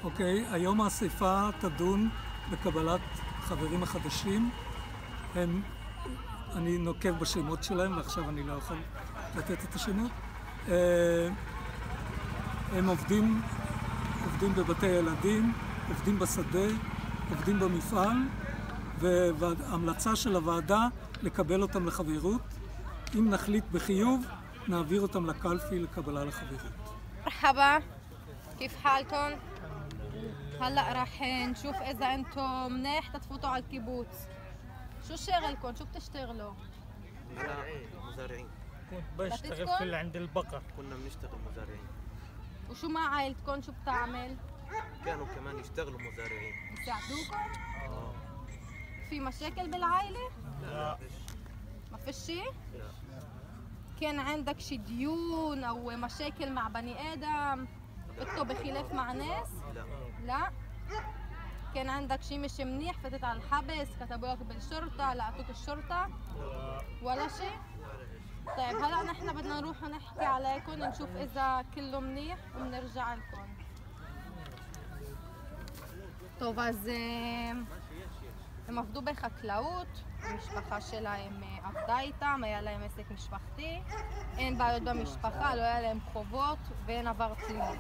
אוקיי, היום האספה תדון בקבלת חברים החדשים. אני נוקב בשמות שלהם, ועכשיו אני לא יכול לתת את השמות. הם עובדים בבתי ילדים, עובדים בשדה, עובדים במפעל, וההמלצה של הוועדה לקבל אותם לחברות. אם נחליט בחיוב, נעביר אותם לקלפי לקבלה לחברות. مرحبا، كيف حالكم؟ هلا راح نشوف اذا انتم منيح تفوتوا على الكيبوتز. شو شغلكم؟ شو بتشتغلوا؟ أنا مزارعين. كنت بشتغل عند البقر. كنا بنشتغل مزارعين. وشو مع عائلتكم؟ شو بتعمل؟ كانوا كمان يشتغلوا مزارعين. يساعدوكم؟ في مشاكل بالعائلة؟ لا. ما في شيء؟ لا. كان عندك شي ديون او مشاكل مع بني ادم؟ فتوا بخلاف مع ناس؟ لا. لا؟ كان عندك شي مش منيح فتت على الحبس، كتبوا لك بالشرطة، لقيتوك الشرطة؟ ولا شيء؟ طيب هلا نحن بدنا نروح نحكي عليكم نشوف اذا كله منيح وبنرجع لكم. טוב, אז הם עבדו בחקלאות, המשפחה שלהם עבדה איתם, היה להם עסק משפחתי, אין בעיות במשפחה, לא היה להם חובות ואין עבר פלילי.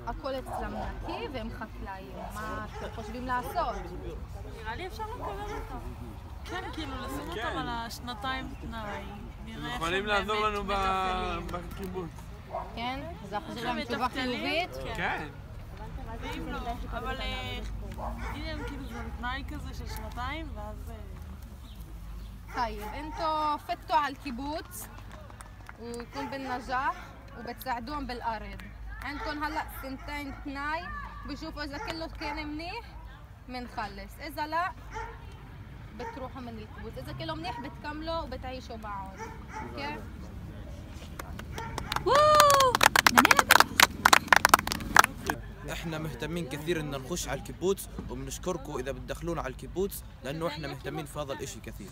הכל אצלם נקי והם חקלאים. מה אתם חושבים לעשות? נראה לי אפשר לקבל אותם. כן, כאילו לשים אותם על השנתיים תנאי. נראה איך יכולים לעזור לנו בקיבוץ. כן? אז אנחנו חושבים להם תשובה חיובית? כן. ואם לא, אבל הנה כאילו זה תנאי כזה של שנתיים ואז... طيب انتوا فتوا على الكيبوتز ويكون بالنجاح وبتساعدوهم بالارض. عندكم هلا سنتين تناي بشوفوا اذا كله كان منيح بنخلص، اذا لا بتروحوا من الكيبوتز، اذا كله منيح بتكملوا وبتعيشوا معهم. اوكي؟ احنا مهتمين كثير ان نخش على الكيبوتز وبنشكركم اذا بتدخلونا على الكيبوتز لانه احنا مهتمين في هذا الاشي كثير.